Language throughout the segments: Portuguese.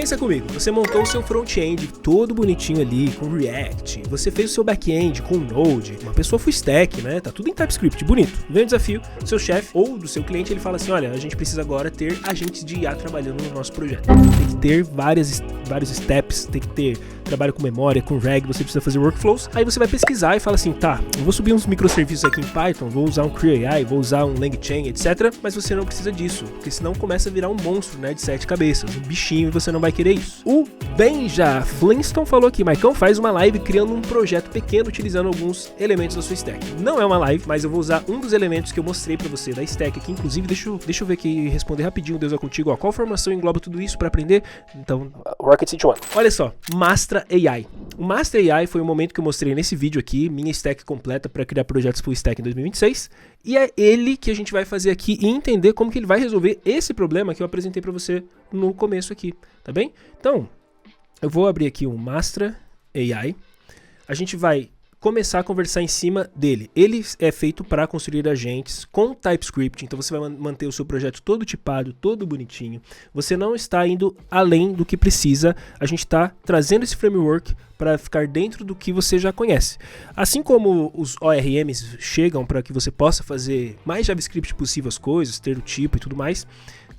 Pensa comigo, você montou o seu front-end todo bonitinho ali, com React, você fez o seu back-end com Node, uma pessoa full stack, né? Tá tudo em TypeScript, bonito. Vem o desafio, do seu chefe ou do seu cliente, ele fala assim, olha, a gente precisa agora ter agentes de IA trabalhando no nosso projeto. Tem que ter vários steps, tem que ter trabalho com memória, com RAG, você precisa fazer workflows. Aí você vai pesquisar e fala assim, tá, eu vou subir uns microserviços aqui em Python, vou usar um CreAI, vou usar um LangChain, etc. Mas você não precisa disso, porque senão começa a virar um monstro, né, de 7 cabeças, um bichinho, e você não vai querer isso. O Benja Flintstone falou aqui, Maicon, faz uma live criando um projeto pequeno utilizando alguns elementos da sua stack. Não é uma live, mas eu vou usar um dos elementos que eu mostrei pra você da stack aqui, inclusive, deixa eu ver aqui e responder rapidinho, Deus é contigo, ó, qual formação engloba tudo isso pra aprender? Então, Rocket City One. Olha só, Mastra AI. O Mastra AI foi o momento que eu mostrei nesse vídeo aqui, minha stack completa para criar projetos full stack em 2026, e é ele que a gente vai fazer aqui e entender como que ele vai resolver esse problema que eu apresentei para você no começo aqui, tá bem? Então, eu vou abrir aqui o Mastra AI, a gente vai começar a conversar em cima dele. Ele é feito para construir agentes com TypeScript, então você vai manter o seu projeto todo tipado, todo bonitinho. Você não está indo além do que precisa, a gente está trazendo esse framework para ficar dentro do que você já conhece. Assim como os ORMs chegam para que você possa fazer mais JavaScript possível as coisas, ter o tipo e tudo mais,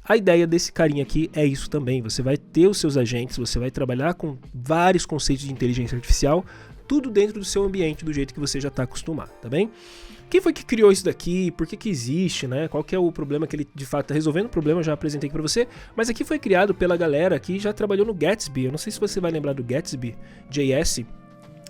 a ideia desse carinha aqui é isso também. Você vai ter os seus agentes, você vai trabalhar com vários conceitos de inteligência artificial, tudo dentro do seu ambiente, do jeito que você já está acostumado, tá bem? Quem foi que criou isso daqui? Por que existe, né? Qual que é o problema que ele de fato está resolvendo? O problema eu já apresentei aqui para você, mas aqui foi criado pela galera que já trabalhou no Gatsby. Eu não sei se você vai lembrar do Gatsby JS.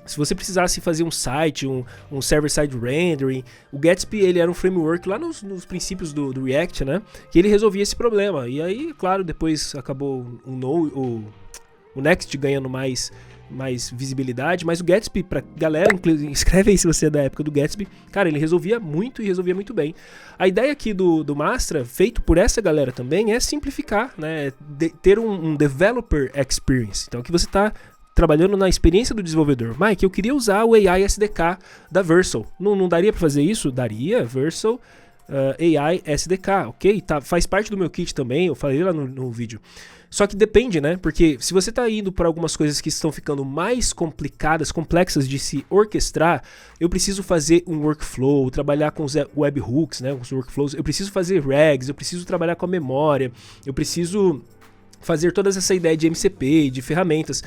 Se você precisasse fazer um site, um server-side rendering, o Gatsby ele era um framework lá nos princípios do React, né? Que ele resolvia esse problema. E aí, claro, depois acabou o Next ganhando mais visibilidade, mas o Gatsby, pra galera, escreve aí se você é da época do Gatsby, cara, ele resolvia muito e resolvia muito bem. A ideia aqui do Mastra, feito por essa galera também, é simplificar, né, ter um developer experience, então que você está trabalhando na experiência do desenvolvedor. Mike, eu queria usar o AI SDK da Vercel, não daria para fazer isso? Daria, Vercel AI SDK, ok? Tá, faz parte do meu kit também, eu falei lá no vídeo. Só que depende, né? Porque se você está indo para algumas coisas que estão ficando mais complicadas, complexas de se orquestrar, eu preciso fazer um workflow, trabalhar com os webhooks, né? Os workflows, eu preciso fazer RAGs, eu preciso trabalhar com a memória, eu preciso fazer toda essa ideia de MCP, de ferramentas.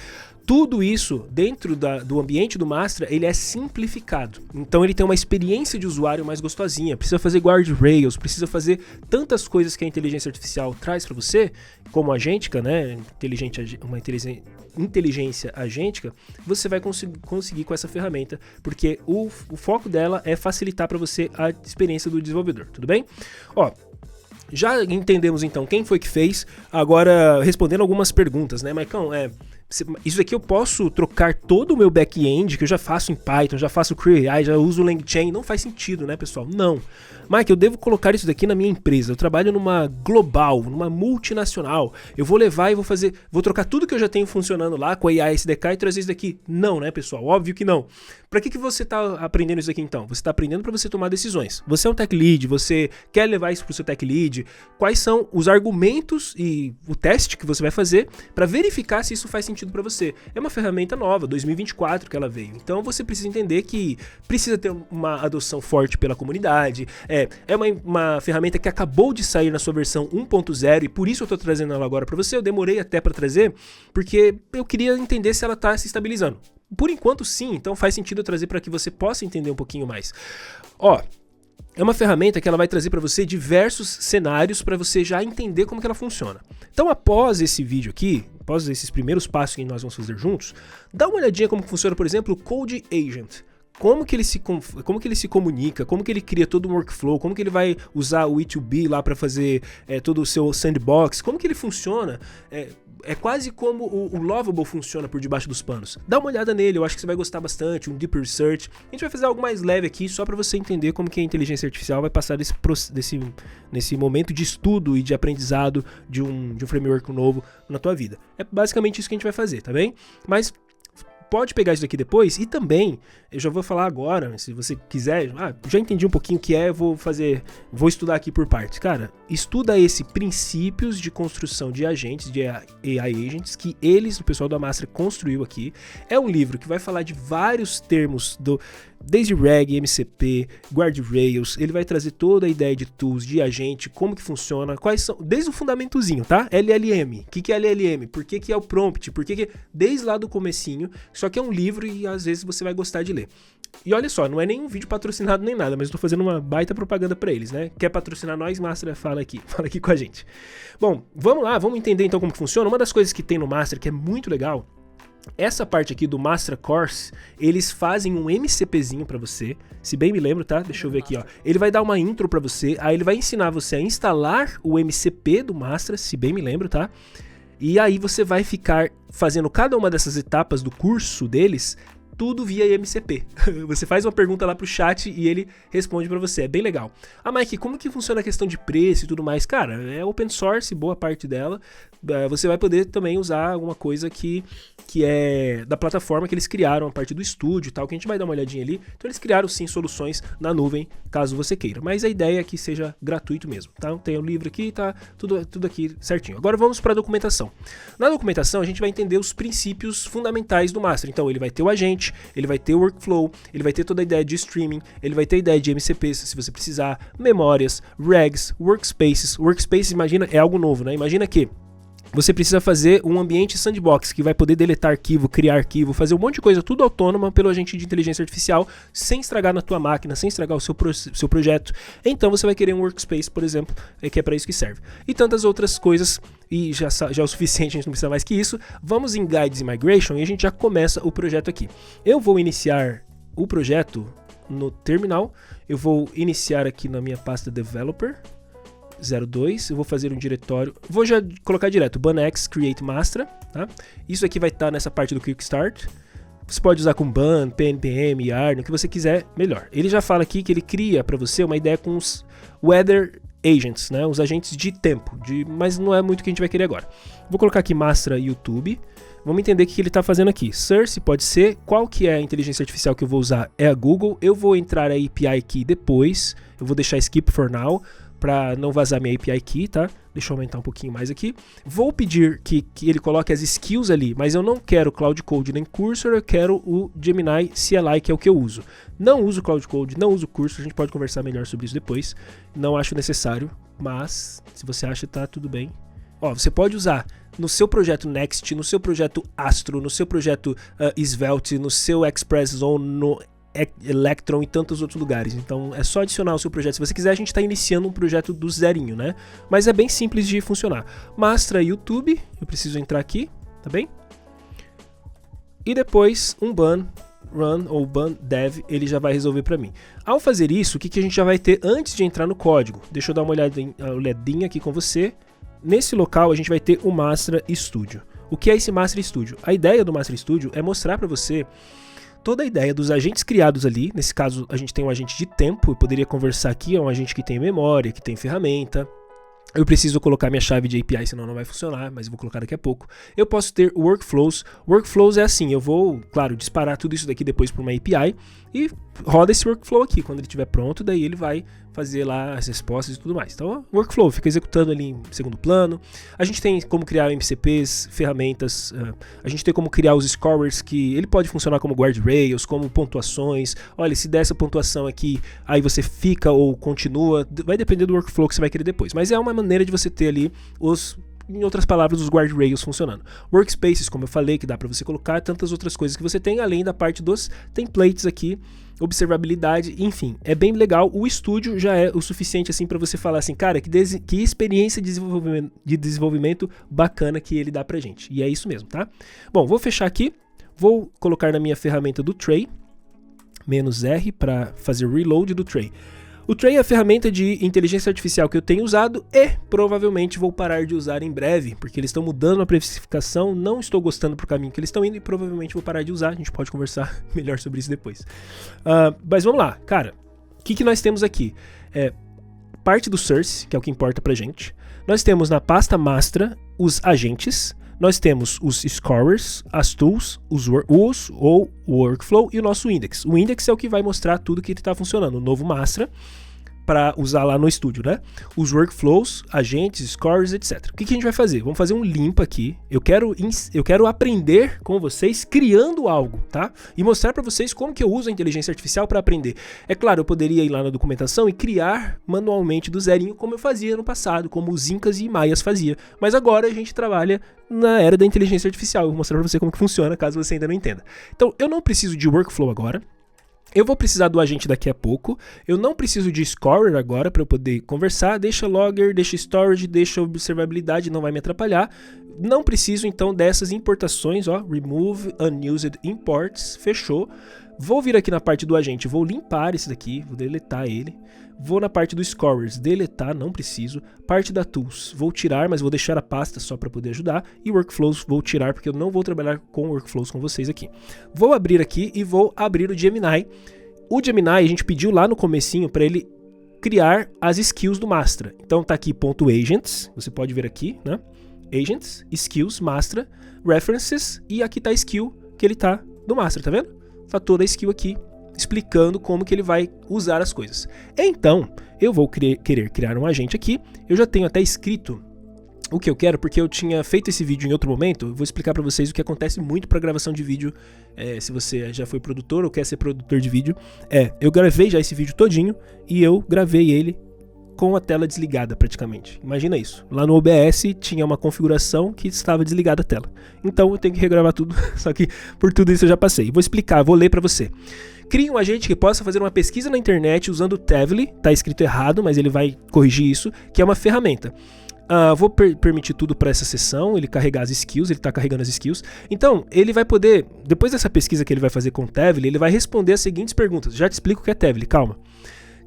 Tudo isso dentro do ambiente do Mastra, ele é simplificado. Então ele tem uma experiência de usuário mais gostosinha. Precisa fazer guardrails, precisa fazer tantas coisas que a inteligência artificial traz para você, como agêntica, né? Uma inteligência agêntica, você vai conseguir com essa ferramenta, porque o foco dela é facilitar para você a experiência do desenvolvedor, tudo bem? Ó, já entendemos então quem foi que fez, agora respondendo algumas perguntas, né, Maicon? Isso aqui eu posso trocar todo o meu back-end, que eu já faço em Python, já faço CreAI, já uso o LangChain, não faz sentido, né, pessoal? Não. Mike, eu devo colocar isso daqui na minha empresa, eu trabalho numa global, numa multinacional, eu vou levar e vou trocar tudo que eu já tenho funcionando lá com a AI SDK e trazer isso daqui? Não, né, pessoal? Óbvio que não. Para que você está aprendendo isso aqui então? Você está aprendendo para você tomar decisões. Você é um tech lead, você quer levar isso para o seu tech lead, quais são os argumentos e o teste que você vai fazer para verificar se isso faz sentido para você. É uma ferramenta nova, 2024 que ela veio. Então você precisa entender que precisa ter uma adoção forte pela comunidade. É uma ferramenta que acabou de sair na sua versão 1.0 e por isso eu estou trazendo ela agora para você. Eu demorei até para trazer porque eu queria entender se ela está se estabilizando. Por enquanto sim, então faz sentido eu trazer para que você possa entender um pouquinho mais. Ó, é uma ferramenta que ela vai trazer para você diversos cenários para você já entender como que ela funciona. Então após esse vídeo aqui, após esses primeiros passos que nós vamos fazer juntos, dá uma olhadinha como funciona, por exemplo, o Code Agent. Como que ele se comunica, como que ele cria todo um workflow, como que ele vai usar o E2B lá para fazer todo o seu sandbox, como que ele funciona. É quase como o Lovable funciona por debaixo dos panos. Dá uma olhada nele, eu acho que você vai gostar bastante, um Deep Research. A gente vai fazer algo mais leve aqui, só para você entender como que a inteligência artificial vai passar nesse momento de estudo e de aprendizado de um framework novo na tua vida. É basicamente isso que a gente vai fazer, tá bem? Mas pode pegar isso daqui depois e também, eu já vou falar agora, se você quiser, já entendi um pouquinho o que é, vou estudar aqui por partes. Cara, estuda esse princípios de construção de agentes, de AI agents, que o pessoal da Master construiu aqui. É um livro que vai falar de vários termos desde RAG, MCP, guardrails, ele vai trazer toda a ideia de tools, de agente, como que funciona, quais são, desde o fundamentozinho, tá? LLM, o que é LLM, por que é o prompt, desde lá do comecinho, só que é um livro e às vezes você vai gostar de ler. E olha só, não é nenhum vídeo patrocinado nem nada, mas eu tô fazendo uma baita propaganda pra eles, né? Quer patrocinar nós, Master, fala aqui com a gente. Bom, vamos lá, vamos entender então como que funciona. Uma das coisas que tem no Master que é muito legal, essa parte aqui do Master Course, eles fazem um MCPzinho pra você, se bem me lembro, tá? Deixa eu ver aqui, ó. Ele vai dar uma intro pra você, aí ele vai ensinar você a instalar o MCP do Master, se bem me lembro, tá? E aí você vai ficar fazendo cada uma dessas etapas do curso deles, tudo via MCP. Você faz uma pergunta lá pro chat e ele responde pra você, é bem legal. Mike, como que funciona a questão de preço e tudo mais? Cara, é open source, boa parte dela. Você vai poder também usar alguma coisa que é da plataforma que eles criaram, a parte do estúdio e tal, que a gente vai dar uma olhadinha ali. Então eles criaram sim soluções na nuvem, caso você queira. Mas a ideia é que seja gratuito mesmo, tá? Tem o livro aqui, tá tudo aqui certinho. Agora vamos para a documentação. Na documentação a gente vai entender os princípios fundamentais do Master. Então ele vai ter o agente, ele vai ter o workflow, ele vai ter toda a ideia de streaming, ele vai ter a ideia de MCPs, se você precisar, memórias, rags, workspaces. Workspaces, imagina, é algo novo, né? Imagina que você precisa fazer um ambiente sandbox que vai poder deletar arquivo, criar arquivo, fazer um monte de coisa, tudo autônoma pelo agente de inteligência artificial, sem estragar na tua máquina, sem estragar o seu projeto. Então você vai querer um workspace, por exemplo, que é para isso que serve. E tantas outras coisas, e já é o suficiente, a gente não precisa mais que isso. Vamos em Guides e Migration e a gente já começa o projeto aqui. Eu vou iniciar o projeto no terminal, eu vou iniciar aqui na minha pasta Developer, 02, eu vou fazer um diretório, vou já colocar direto, banx create master, tá? Isso aqui vai estar nessa parte do quick start, você pode usar com ban, pnpm, yarn, o que você quiser, melhor. Ele já fala aqui que ele cria para você uma ideia com os weather agents, né? Os agentes de tempo, mas não é muito o que a gente vai querer agora. Vou colocar aqui master YouTube, vamos entender o que ele está fazendo aqui. Source pode ser, qual que é a inteligência artificial que eu vou usar é a Google, eu vou entrar a API aqui depois, eu vou deixar skip for now, para não vazar minha API key, tá? Deixa eu aumentar um pouquinho mais aqui. Vou pedir que ele coloque as skills ali, mas eu não quero Cloud Code nem Cursor, eu quero o Gemini CLI, que é o que eu uso. Não uso Cloud Code, não uso Cursor, a gente pode conversar melhor sobre isso depois. Não acho necessário, mas se você acha, tá tudo bem. Ó, você pode usar no seu projeto Next, no seu projeto Astro, no seu projeto Svelte, no seu Express Zone, no Electron e tantos outros lugares. Então é só adicionar o seu projeto. Se você quiser, a gente está iniciando um projeto do zerinho, né? Mas é bem simples de funcionar. Master YouTube, eu preciso entrar aqui, tá bem? E depois um ban run ou ban dev, ele já vai resolver para mim. Ao fazer isso, o que a gente já vai ter antes de entrar no código? Deixa eu dar uma olhadinha aqui com você. Nesse local a gente vai ter o Master Studio. O que é esse Master Studio? A ideia do Master Studio é mostrar para você toda a ideia dos agentes criados ali. Nesse caso a gente tem um agente de tempo, eu poderia conversar aqui, é um agente que tem memória, que tem ferramenta. Eu preciso colocar minha chave de API, senão não vai funcionar, mas eu vou colocar daqui a pouco. Eu posso ter workflows. Workflows é assim, eu vou, claro, disparar tudo isso daqui depois para uma API e roda esse workflow aqui. Quando ele estiver pronto, daí ele vai fazer lá as respostas e tudo mais. Então, workflow fica executando ali em segundo plano. A gente tem como criar MCPs, ferramentas, a gente tem como criar os scorers, que ele pode funcionar como guardrails, como pontuações. Olha, se der essa pontuação aqui, aí você fica ou continua, vai depender do workflow que você vai querer depois. Mas é uma maneira de você ter ali em outras palavras, os guardrails funcionando. Workspaces, como eu falei, que dá para você colocar, tantas outras coisas que você tem, além da parte dos templates aqui, observabilidade, enfim, é bem legal. O estúdio já é o suficiente assim para você falar assim, cara, que experiência de desenvolvimento bacana que ele dá pra gente. E é isso mesmo, tá? Bom, vou fechar aqui, vou colocar na minha ferramenta do tray, -R para fazer reload do tray. O Tray é a ferramenta de inteligência artificial que eu tenho usado e provavelmente vou parar de usar em breve, porque eles estão mudando a precificação, não estou gostando pro caminho que eles estão indo e provavelmente vou parar de usar. A gente pode conversar melhor sobre isso depois. Mas vamos lá, cara, o que nós temos aqui? Parte do source, que é o que importa pra gente. Nós temos na pasta master os agentes. nós temos os scorers, as tools, o workflow e o nosso index. O index é o que vai mostrar tudo que está funcionando, o novo Mastra, para usar lá no estúdio, né? Os workflows, agentes, scores, etc. O que a gente vai fazer? Vamos fazer um limpa aqui. Eu quero aprender com vocês criando algo, tá? E mostrar para vocês como que eu uso a inteligência artificial para aprender. É claro, eu poderia ir lá na documentação e criar manualmente do zerinho, como eu fazia no passado, como os incas e maias fazia. Mas agora a gente trabalha na era da inteligência artificial. Eu vou mostrar para você como que funciona, caso você ainda não entenda. Então, eu não preciso de workflow agora. Eu vou precisar do agente daqui a pouco. Eu não preciso de scorer agora para eu poder conversar. Deixa logger, deixa storage, deixa observabilidade, não vai me atrapalhar. Não preciso então dessas importações, ó, remove unused imports, fechou. Vou vir aqui na parte do agente, vou limpar esse daqui, vou deletar ele. Vou na parte do scorers, deletar, não preciso. Parte da tools, vou tirar, mas vou deixar a pasta só para poder ajudar. E workflows, vou tirar, porque eu não vou trabalhar com workflows com vocês aqui. Vou abrir aqui e vou abrir o Gemini. O Gemini, a gente pediu lá no comecinho para ele criar as skills do Mastra. Então tá aqui .agents, você pode ver aqui, né? Agents, skills, Mastra, references, e aqui tá a skill que ele tá do Mastra, tá vendo? Tá toda a skill aqui, explicando como que ele vai usar as coisas. Então, eu vou querer criar um agente aqui. Eu já tenho até escrito o que eu quero, porque eu tinha feito esse vídeo em outro momento. Eu vou explicar para vocês o que acontece muito para gravação de vídeo, se você já foi produtor ou quer ser produtor de vídeo. Eu gravei já esse vídeo todinho e eu gravei ele com a tela desligada praticamente. Imagina isso. Lá no OBS tinha uma configuração que estava desligada a tela. Então eu tenho que regravar tudo, só que por tudo isso eu já passei. Vou explicar, vou ler para você. Crie um agente que possa fazer uma pesquisa na internet usando o Tavily, tá escrito errado, mas ele vai corrigir isso, que é uma ferramenta. Vou permitir tudo para essa sessão, ele carregar as skills, ele está carregando as skills. Então, ele vai poder, depois dessa pesquisa que ele vai fazer com o Tavily, ele vai responder as seguintes perguntas. Já te explico o que é Tavily, calma.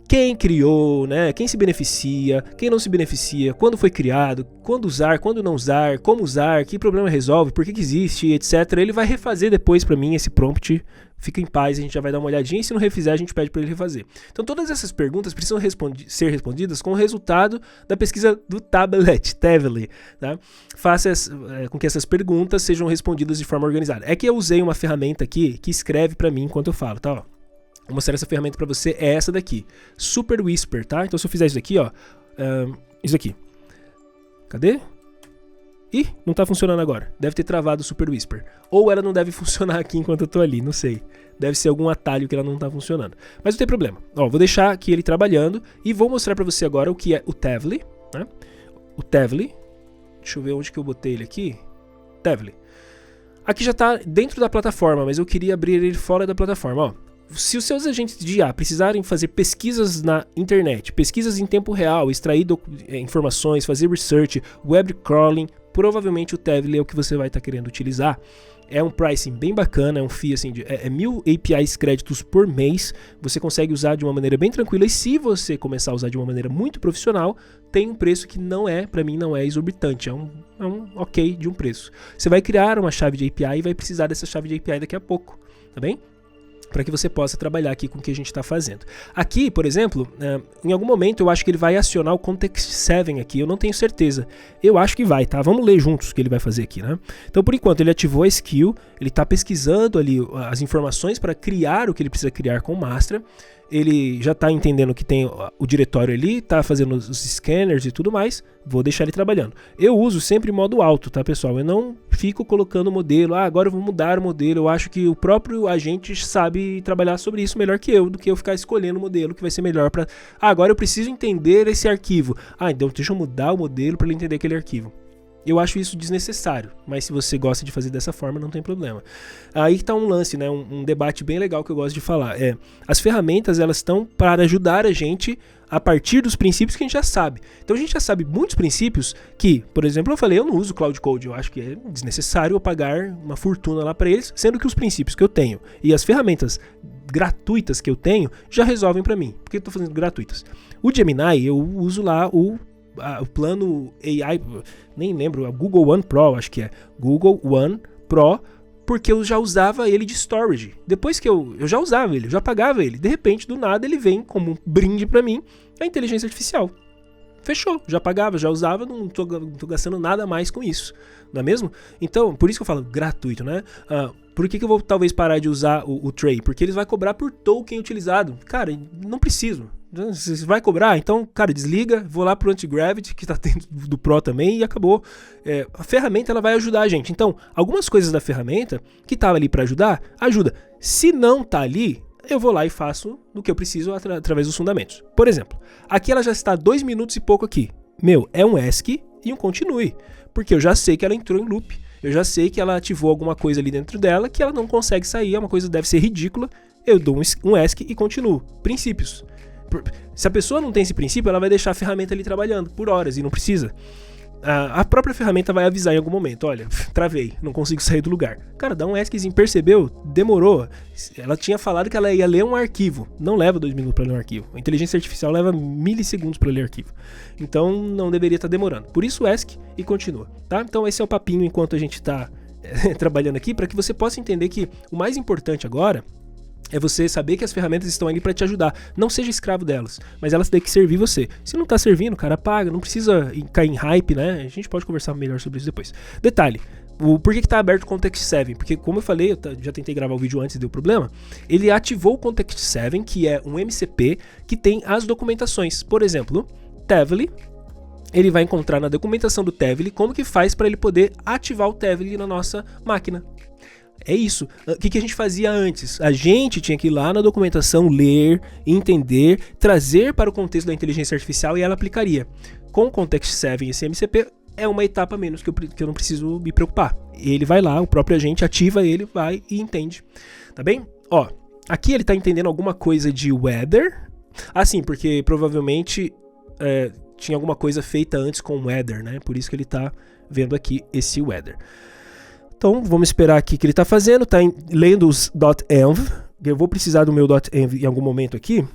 Quem criou, né? Quem se beneficia, quem não se beneficia, quando foi criado, quando usar, quando não usar, como usar, que problema resolve, por que existe, etc. Ele vai refazer depois para mim esse prompt. Fica em paz, a gente já vai dar uma olhadinha e se não refizer a gente pede para ele refazer. Então todas essas perguntas precisam ser respondidas com o resultado da pesquisa do Tavily, tá? Faça com que essas perguntas sejam respondidas de forma organizada. É que eu usei uma ferramenta aqui que escreve para mim enquanto eu falo, tá? Ó. Vou mostrar essa ferramenta para você, é essa daqui, Super Whisper, tá? Então se eu fizer isso aqui, ó, isso aqui, cadê? Ih, não tá funcionando agora, deve ter travado o Super Whisper, ou ela não deve funcionar aqui enquanto eu tô ali, não sei, deve ser algum atalho que ela não tá funcionando, mas não tem problema. Ó, vou deixar aqui ele trabalhando e vou mostrar para você agora o que é o Tavily, né? O Tavily, deixa eu ver onde que eu botei ele aqui, Tavily. Aqui já tá dentro da plataforma, mas eu queria abrir ele fora da plataforma, ó. Se os seus agentes de IA precisarem fazer pesquisas na internet, pesquisas em tempo real, extrair informações, fazer research, web crawling, provavelmente o Tavily é o que você vai estar querendo utilizar. É um pricing bem bacana, é um fee assim, 1000 APIs créditos por mês, você consegue usar de uma maneira bem tranquila e se você começar a usar de uma maneira muito profissional, tem um preço que não é, para mim não é exorbitante, é um ok de um preço. Você vai criar uma chave de API e vai precisar dessa chave de API daqui a pouco, tá bem? Para que você possa trabalhar aqui com o que a gente está fazendo. Aqui, por exemplo, em algum momento eu acho que ele vai acionar o Context 7 aqui, eu não tenho certeza. Eu acho que vai, tá? Vamos ler juntos o que ele vai fazer aqui, né? Então, por enquanto, ele ativou a skill, ele está pesquisando ali as informações para criar o que ele precisa criar com o Mastra. Ele já está entendendo que tem o diretório ali, está fazendo os scanners e tudo mais, vou deixar ele trabalhando. Eu uso sempre modo alto, tá pessoal? Eu não fico colocando o modelo, agora eu vou mudar o modelo, eu acho que o próprio agente sabe trabalhar sobre isso melhor que eu, do que eu ficar escolhendo o modelo que vai ser melhor para... agora eu preciso entender esse arquivo. Então deixa eu mudar o modelo para ele entender aquele arquivo. Eu acho isso desnecessário, mas se você gosta de fazer dessa forma, não tem problema. Aí está um lance, né? Um debate bem legal que eu gosto de falar. As ferramentas, elas estão para ajudar a gente a partir dos princípios que a gente já sabe. Então a gente já sabe muitos princípios que, por exemplo, eu falei, eu não uso Cloud Code, eu acho que é desnecessário eu pagar uma fortuna lá para eles, sendo que os princípios que eu tenho e as ferramentas gratuitas que eu tenho já resolvem para mim. Por que eu estou fazendo gratuitas? O Gemini, eu uso lá o plano AI, nem lembro, o Google One Pro, acho que é Google One Pro, porque eu já usava ele de storage. Depois que eu já usava ele, eu já pagava ele. De repente, do nada, ele vem como um brinde para mim, a inteligência artificial. fechou, já pagava, já usava, não tô gastando nada mais com isso, não é mesmo? Então, por isso que eu falo gratuito, né? Por que eu vou talvez parar de usar o Tray? Porque eles vão cobrar por token utilizado. Cara, não preciso. Você vai cobrar? Então, cara, desliga, vou lá pro Anti-Gravity, que tá dentro do Pro também, e acabou. A ferramenta, ela vai ajudar a gente. Então, algumas coisas da ferramenta que tava ali para ajudar, ajuda. Se não tá ali, eu vou lá e faço do que eu preciso através dos fundamentos. Por exemplo, aqui ela já está 2 minutos e pouco aqui. É um ESC e um continue, porque eu já sei que ela entrou em loop, eu já sei que ela ativou alguma coisa ali dentro dela que ela não consegue sair, é uma coisa que deve ser ridícula, eu dou um ESC e continuo. Princípios. Se a pessoa não tem esse princípio, ela vai deixar a ferramenta ali trabalhando por horas e não precisa. A própria ferramenta vai avisar em algum momento, olha, travei, não consigo sair do lugar. Cara, dá um ESCzinho, percebeu? Demorou. Ela tinha falado que ela ia ler um arquivo. Não leva 2 minutos para ler um arquivo. A inteligência artificial leva milissegundos para ler arquivo. Então não deveria estar demorando. Por isso ESC e continua, tá? Então esse é o papinho enquanto a gente está trabalhando aqui, para que você possa entender que o mais importante agora é você saber que as ferramentas estão ali para te ajudar. Não seja escravo delas, mas elas têm que servir você. Se não tá servindo, cara, apaga. Não precisa cair em hype, né? A gente pode conversar melhor sobre isso depois. Detalhe, por que tá aberto o Context 7? Porque, como eu falei, eu já tentei gravar o vídeo antes e deu problema. Ele ativou o Context 7, que é um MCP que tem as documentações. Por exemplo, Tavily. Ele vai encontrar na documentação do Tavily como que faz para ele poder ativar o Tavily na nossa máquina. É isso. O que a gente fazia antes? A gente tinha que ir lá na documentação, ler, entender, trazer para o contexto da inteligência artificial e ela aplicaria. Com o Context 7 e esse MCP, é uma etapa a menos que eu não preciso me preocupar. Ele vai lá, o próprio agente ativa ele, vai e entende. Tá bem? Ó, aqui ele está entendendo alguma coisa de weather. Sim, porque provavelmente tinha alguma coisa feita antes com weather, né? Por isso que ele está vendo aqui esse weather. Então, vamos esperar aqui que ele está fazendo, está lendo os .env, eu vou precisar do meu .env em algum momento aqui,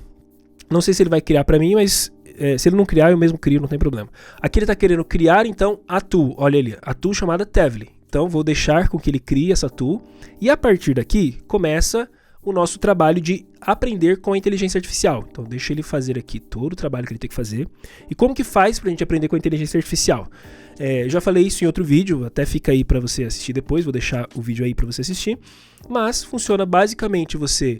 não sei se ele vai criar para mim, mas se ele não criar, eu mesmo crio, não tem problema. Aqui ele está querendo criar, então, a tool, olha ali, a tool chamada Tavily. Então, vou deixar com que ele crie essa tool, e a partir daqui, começa o nosso trabalho de aprender com a inteligência artificial. Então, deixa ele fazer aqui todo o trabalho que ele tem que fazer, e como que faz para a gente aprender com a inteligência artificial? Já falei isso em outro vídeo, até fica aí para você assistir depois, vou deixar o vídeo aí para você assistir, mas funciona basicamente você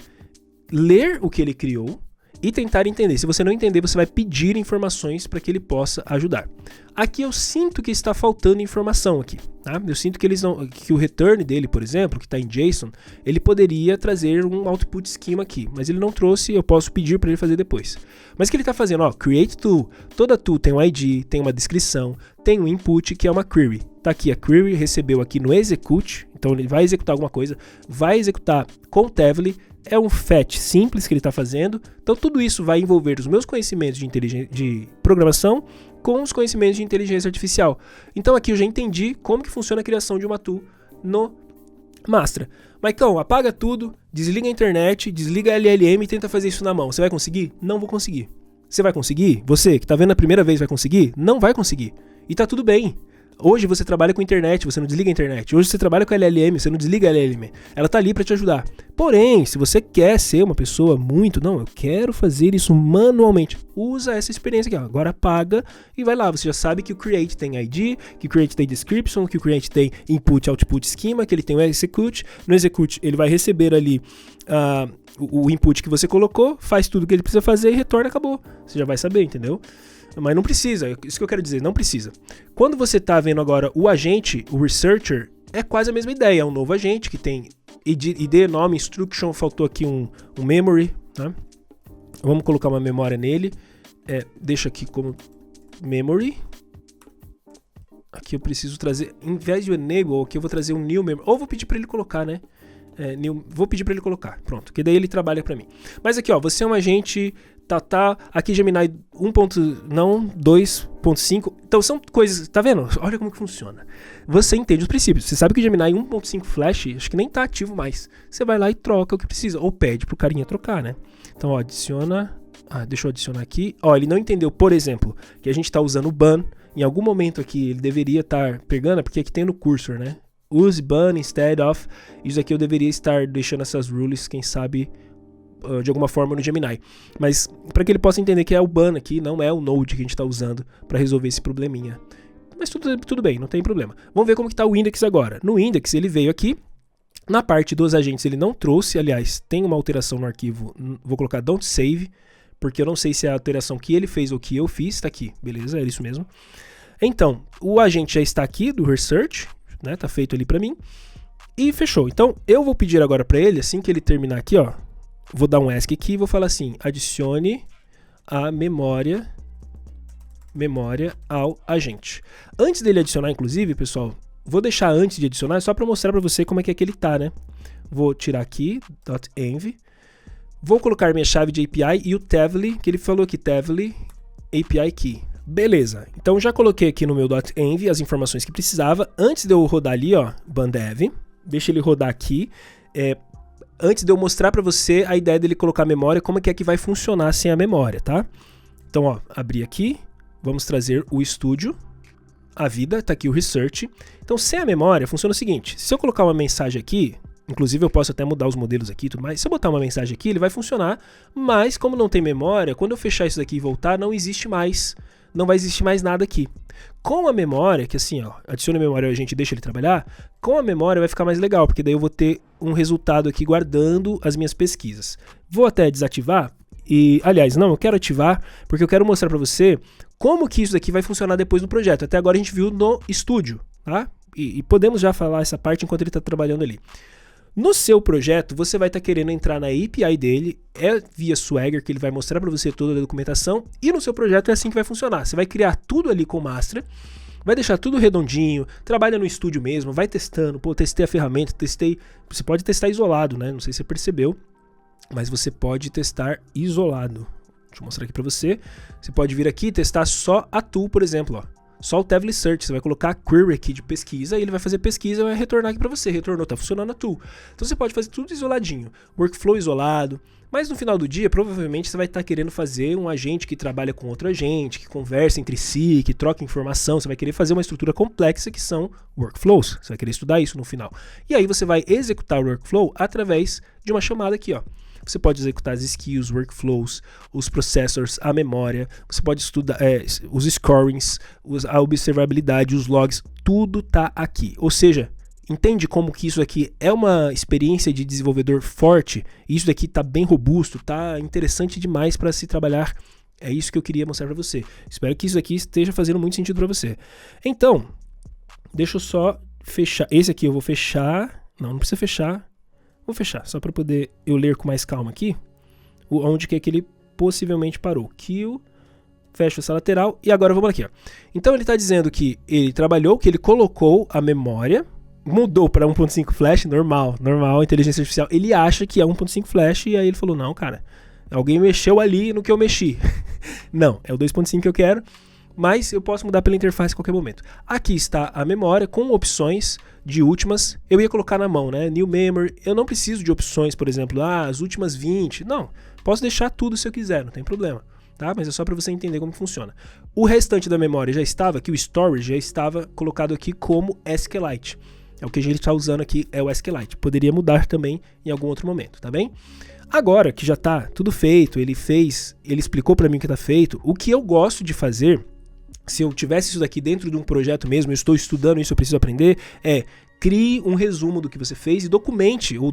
ler o que ele criou e tentar entender. Se você não entender, você vai pedir informações para que ele possa ajudar. Aqui eu sinto que está faltando informação aqui, tá? Eu sinto que que o return dele, por exemplo, que está em JSON, ele poderia trazer um output schema aqui, mas ele não trouxe, eu posso pedir para ele fazer depois. Mas o que ele está fazendo? Create tool. Toda tool tem um ID, tem uma descrição, tem um input que é uma query. Tá aqui, a query recebeu aqui no execute, então ele vai executar alguma coisa, vai executar com o Tavily, é um fetch simples que ele está fazendo, então tudo isso vai envolver os meus conhecimentos de programação com os conhecimentos de inteligência artificial. Então aqui eu já entendi como que funciona a criação de uma tool no Mastra. Maicão, apaga tudo, desliga a internet, desliga a LLM e tenta fazer isso na mão. Você vai conseguir? Não vou conseguir. Você vai conseguir? Você que está vendo a primeira vez vai conseguir? Não vai conseguir. E tá tudo bem. Hoje você trabalha com internet, você não desliga a internet. Hoje você trabalha com LLM, você não desliga a LLM. Ela tá ali para te ajudar. Porém, se você quer ser uma pessoa eu quero fazer isso manualmente, usa essa experiência aqui, ó. Agora apaga e vai lá. Você já sabe que o create tem ID, que o create tem description, que o create tem input, output schema, que ele tem o execute. No execute ele vai receber ali o input que você colocou, faz tudo o que ele precisa fazer e retorna, acabou. Você já vai saber, entendeu? Mas não precisa, isso que eu quero dizer, não precisa. Quando você está vendo agora o agente, o researcher, é quase a mesma ideia, é um novo agente que tem ID, nome, instruction, faltou aqui um memory, né? Vamos colocar uma memória nele, deixa aqui como memory. Aqui eu preciso trazer, em vez de enable, aqui eu vou trazer um new memory, ou vou pedir para ele colocar, né? Vou pedir para ele colocar, pronto, que daí ele trabalha para mim. Mas aqui, ó, você é um agente, aqui Gemini 2.5, então são coisas, tá vendo? Olha como que funciona. Você entende os princípios, você sabe que o Gemini 1.5 Flash, acho que nem tá ativo mais. Você vai lá e troca o que precisa, ou pede pro carinha trocar, né? Então, ó, adiciona, deixa eu adicionar aqui. Ó, ele não entendeu, por exemplo, que a gente tá usando o ban, em algum momento aqui ele deveria estar pegando, porque aqui tem no cursor, né? Use ban instead of. Isso aqui eu deveria estar deixando essas rules, quem sabe, de alguma forma no Gemini. Mas para que ele possa entender que é o ban aqui, não é o Node que a gente está usando para resolver esse probleminha. Mas tudo bem, não tem problema. Vamos ver como que está o index agora. No index ele veio aqui. Na parte dos agentes ele não trouxe, aliás, tem uma alteração no arquivo, vou colocar don't save, porque eu não sei se é a alteração que ele fez ou que eu fiz, tá aqui, beleza, é isso mesmo. Então, o agente já está aqui do research, né, tá feito ali para mim, e fechou. Então, eu vou pedir agora para ele, assim que ele terminar aqui, ó, vou dar um ask aqui e vou falar assim, adicione a memória ao agente. Antes dele adicionar, inclusive, pessoal, vou deixar antes de adicionar só para mostrar para você como é que ele tá, né? Vou tirar aqui, .env. Vou colocar minha chave de API e o Tavily, que ele falou aqui, Tavily API Key. Beleza, então já coloquei aqui no meu .env as informações que precisava. Antes de eu rodar ali, ó, bandev, deixa ele rodar aqui. Antes de eu mostrar para você a ideia dele colocar a memória, como é que vai funcionar sem a memória, tá? Então, ó, abri aqui, vamos trazer o estúdio. A vida, tá aqui o research. Então, sem a memória, funciona o seguinte. Se eu colocar uma mensagem aqui, inclusive eu posso até mudar os modelos aqui e tudo mais. Se eu botar uma mensagem aqui, ele vai funcionar. Mas, como não tem memória, quando eu fechar isso daqui e voltar, não existe mais. Não vai existir mais nada aqui. Com a memória, que assim, ó, adiciona a memória e a gente deixa ele trabalhar, com a memória vai ficar mais legal, porque daí eu vou ter um resultado aqui guardando as minhas pesquisas. Vou até desativar. E, aliás, não, eu quero ativar, porque eu quero mostrar para você como que isso daqui vai funcionar depois no projeto. Até agora a gente viu no estúdio, tá? E podemos já falar essa parte enquanto ele está trabalhando ali. No seu projeto, você vai estar querendo entrar na API dele, é via Swagger que ele vai mostrar para você toda a documentação, e no seu projeto é assim que vai funcionar. Você vai criar tudo ali com Master, vai deixar tudo redondinho, trabalha no estúdio mesmo, vai testando, pô, testei a ferramenta, você pode testar isolado, né? Não sei se você percebeu, mas você pode testar isolado. Deixa eu mostrar aqui para você. Você pode vir aqui e testar só a tool, por exemplo, ó. Só o Tavily Search. Você vai colocar a query aqui de pesquisa e ele vai fazer pesquisa e vai retornar aqui para você. Retornou, tá funcionando a tool. Então você pode fazer tudo isoladinho. Workflow isolado. Mas no final do dia, provavelmente você vai estar querendo fazer um agente que trabalha com outro agente, que conversa entre si, que troca informação. Você vai querer fazer uma estrutura complexa que são workflows. Você vai querer estudar isso no final. E aí você vai executar o workflow através de uma chamada aqui, ó. Você pode executar as skills, workflows, os processors, a memória, você pode estudar os scorings, a observabilidade, os logs, tudo tá aqui. Ou seja, entende como que isso aqui é uma experiência de desenvolvedor forte? Isso daqui tá bem robusto, tá interessante demais para se trabalhar. É isso que eu queria mostrar para você. Espero que isso aqui esteja fazendo muito sentido para você. Então, deixa eu só fechar. Esse aqui eu vou fechar. Não precisa fechar. Vou fechar, só para poder eu ler com mais calma aqui, onde que é que ele possivelmente parou. Kill, fecha essa lateral e agora vamos aqui, ó. Então ele está dizendo que ele trabalhou, que ele colocou a memória, mudou para 1.5 flash, normal, inteligência artificial. Ele acha que é 1.5 flash e aí ele falou, não, cara, alguém mexeu ali no que eu mexi. Não, é o 2.5 que eu quero, mas eu posso mudar pela interface a qualquer momento. Aqui está a memória com opções de últimas, eu ia colocar na mão, né? New memory, eu não preciso de opções, por exemplo, as últimas 20, não, posso deixar tudo se eu quiser, não tem problema, tá? Mas é só para você entender como funciona. O restante da memória já estava aqui, o storage já estava colocado aqui como SQLite, é o que a gente está usando aqui, é o SQLite, poderia mudar também em algum outro momento, tá bem? Agora que já está tudo feito, ele explicou para mim o que está feito, o que eu gosto de fazer, se eu tivesse isso daqui dentro de um projeto mesmo, eu estou estudando isso, eu preciso aprender, crie um resumo do que você fez e documente o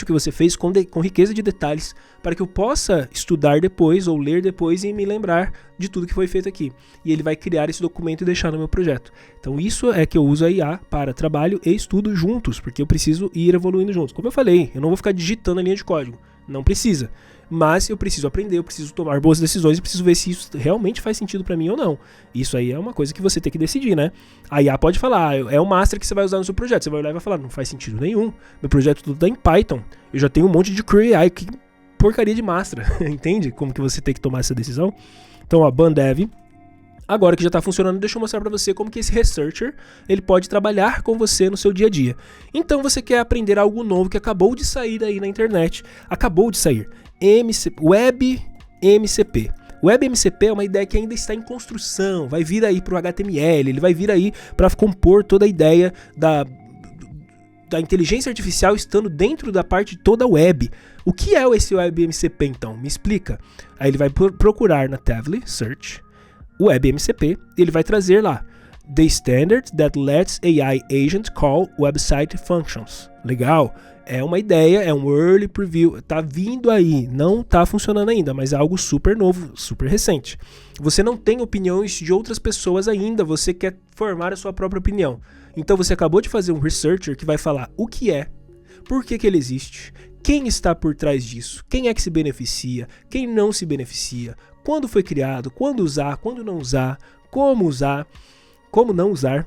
que você fez com riqueza de detalhes, para que eu possa estudar depois ou ler depois e me lembrar de tudo que foi feito aqui. E ele vai criar esse documento e deixar no meu projeto. Então isso é que eu uso a IA para trabalho e estudo juntos, porque eu preciso ir evoluindo juntos. Como eu falei, eu não vou ficar digitando a linha de código, não precisa. Mas eu preciso aprender, eu preciso tomar boas decisões e preciso ver se isso realmente faz sentido para mim ou não. Isso aí é uma coisa que você tem que decidir, né? A IA pode falar, é o master que você vai usar no seu projeto. Você vai olhar e vai falar, não faz sentido nenhum. Meu projeto tudo tá em Python. Eu já tenho um monte de Query AI, que porcaria de master. Entende como que você tem que tomar essa decisão? Então, ó, bandev. Agora que já está funcionando, deixa eu mostrar para você como que esse researcher ele pode trabalhar com você no seu dia a dia. Então você quer aprender algo novo que acabou de sair aí na internet. Acabou de sair. WebMCP. WebMCP é uma ideia que ainda está em construção. Vai vir aí para o HTML, ele vai vir aí para compor toda a ideia da inteligência artificial estando dentro da parte de toda a web. O que é esse WebMCP então? Me explica. Aí ele vai procurar na Tavily Search WebMCP e ele vai trazer lá The Standard that lets AI agent call website functions. Legal. É uma ideia, é um early preview, tá vindo aí, não tá funcionando ainda, mas é algo super novo, super recente. Você não tem opiniões de outras pessoas ainda, você quer formar a sua própria opinião. Então você acabou de fazer um researcher que vai falar o que é, por que ele existe, quem está por trás disso, quem é que se beneficia, quem não se beneficia, quando foi criado, quando usar, quando não usar, como não usar,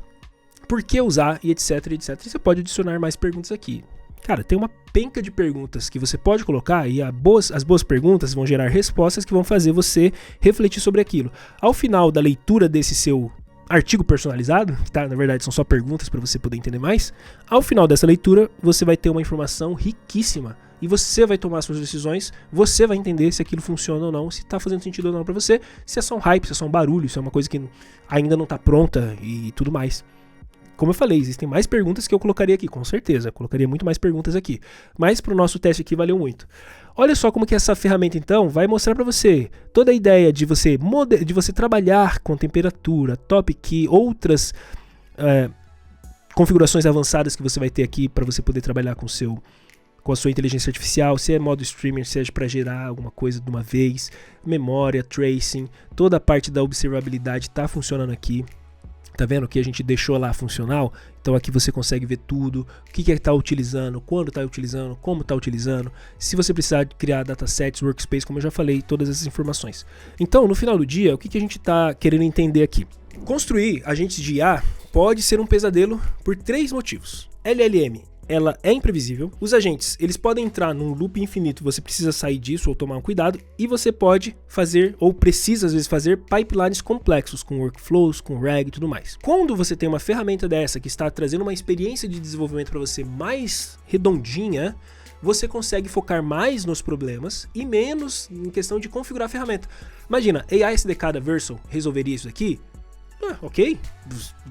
por que usar e etc, etc. E você pode adicionar mais perguntas aqui. Cara, tem uma penca de perguntas que você pode colocar e as boas perguntas vão gerar respostas que vão fazer você refletir sobre aquilo. Ao final da leitura desse seu artigo personalizado, que na verdade são só perguntas para você poder entender mais, ao final dessa leitura você vai ter uma informação riquíssima e você vai tomar suas decisões, você vai entender se aquilo funciona ou não, se está fazendo sentido ou não para você, se é só um hype, se é só um barulho, se é uma coisa que ainda não está pronta e tudo mais. Como eu falei, existem mais perguntas que eu colocaria aqui, com certeza, eu colocaria muito mais perguntas aqui, mas para o nosso teste aqui valeu muito. Olha só como que essa ferramenta então vai mostrar para você toda a ideia de você trabalhar com temperatura, top key, outras configurações avançadas que você vai ter aqui para você poder trabalhar com a sua inteligência artificial, se é modo streamer, seja para gerar alguma coisa de uma vez, memória, tracing, toda a parte da observabilidade está funcionando aqui. Tá vendo que a gente deixou lá funcional? Então aqui você consegue ver tudo, o que está utilizando, quando está utilizando, como está utilizando, se você precisar criar datasets, workspace, como eu já falei, todas essas informações. Então, no final do dia, o que a gente está querendo entender aqui? Construir agentes de IA pode ser um pesadelo por 3 motivos. LLM, ela é imprevisível. Os agentes, eles podem entrar num loop infinito, você precisa sair disso ou tomar um cuidado, e você pode fazer, ou precisa às vezes fazer, pipelines complexos, com workflows, com RAG e tudo mais. Quando você tem uma ferramenta dessa que está trazendo uma experiência de desenvolvimento para você mais redondinha, você consegue focar mais nos problemas e menos em questão de configurar a ferramenta. Imagina, AI SDK da Vercel resolveria isso aqui? Ok,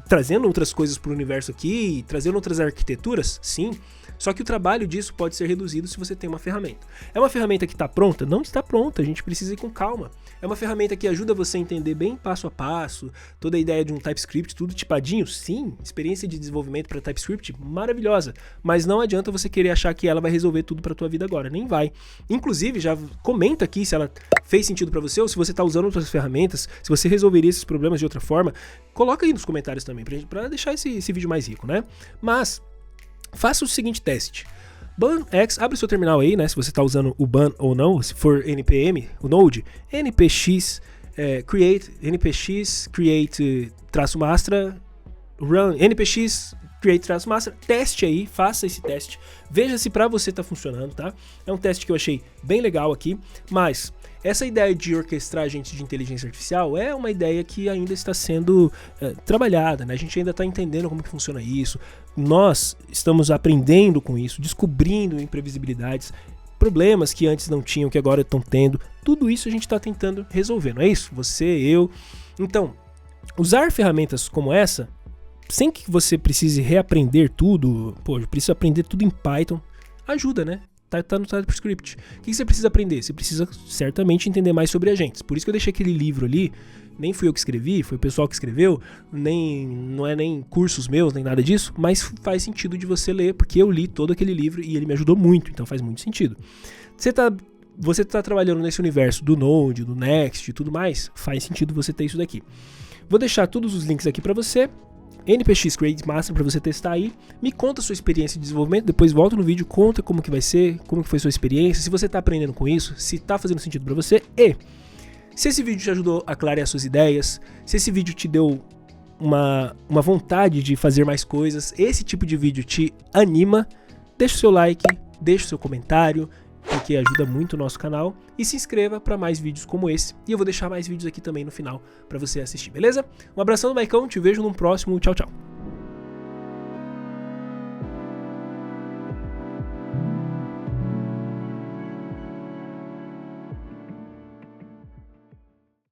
trazendo outras coisas para o universo aqui, trazendo outras arquiteturas, sim, só que o trabalho disso pode ser reduzido se você tem uma ferramenta. É uma ferramenta que está pronta? Não está pronta, a gente precisa ir com calma. É uma ferramenta que ajuda você a entender bem passo a passo, toda a ideia de um TypeScript, tudo tipadinho, sim, experiência de desenvolvimento para TypeScript, maravilhosa, mas não adianta você querer achar que ela vai resolver tudo para a tua vida agora, nem vai. Inclusive, já comenta aqui se ela fez sentido para você ou se você está usando outras ferramentas, se você resolveria esses problemas de outra forma, coloca aí nos comentários também, para deixar esse vídeo mais rico, né? Mas faça o seguinte teste. BunX, abre o seu terminal aí, né? Se você está usando o Bun ou não, se for NPM, o Node, npx create -mastra, run npx create -mastra, teste aí, faça esse teste, veja se para você está funcionando, tá? É um teste que eu achei bem legal aqui, mas essa ideia de orquestrar agentes de inteligência artificial é uma ideia que ainda está sendo trabalhada, né? A gente ainda está entendendo como que funciona isso, nós estamos aprendendo com isso, descobrindo imprevisibilidades, problemas que antes não tinham, que agora estão tendo, tudo isso a gente está tentando resolver, não é isso? Você, eu. Então, usar ferramentas como essa, sem que você precise reaprender tudo, eu preciso aprender tudo em Python, ajuda, né? Tá no TypeScript. O que você precisa aprender? Você precisa certamente entender mais sobre agentes. Por isso que eu deixei aquele livro ali, nem fui eu que escrevi, foi o pessoal que escreveu, não é nem cursos meus, nem nada disso, mas faz sentido de você ler, porque eu li todo aquele livro e ele me ajudou muito, então faz muito sentido. Você tá trabalhando nesse universo do Node, do Next e tudo mais, faz sentido você ter isso daqui. Vou deixar todos os links aqui para você. npx create -mastra para você testar aí, me conta a sua experiência de desenvolvimento, depois volta no vídeo, conta como que vai ser, como que foi a sua experiência, se você está aprendendo com isso, se está fazendo sentido para você, e se esse vídeo te ajudou a clarear suas ideias, se esse vídeo te deu uma vontade de fazer mais coisas, esse tipo de vídeo te anima, deixa o seu like, deixa o seu comentário, porque ajuda muito o nosso canal, e se inscreva para mais vídeos como esse, e eu vou deixar mais vídeos aqui também no final para você assistir, beleza? Um abração do Maicão, te vejo no próximo, tchau, tchau.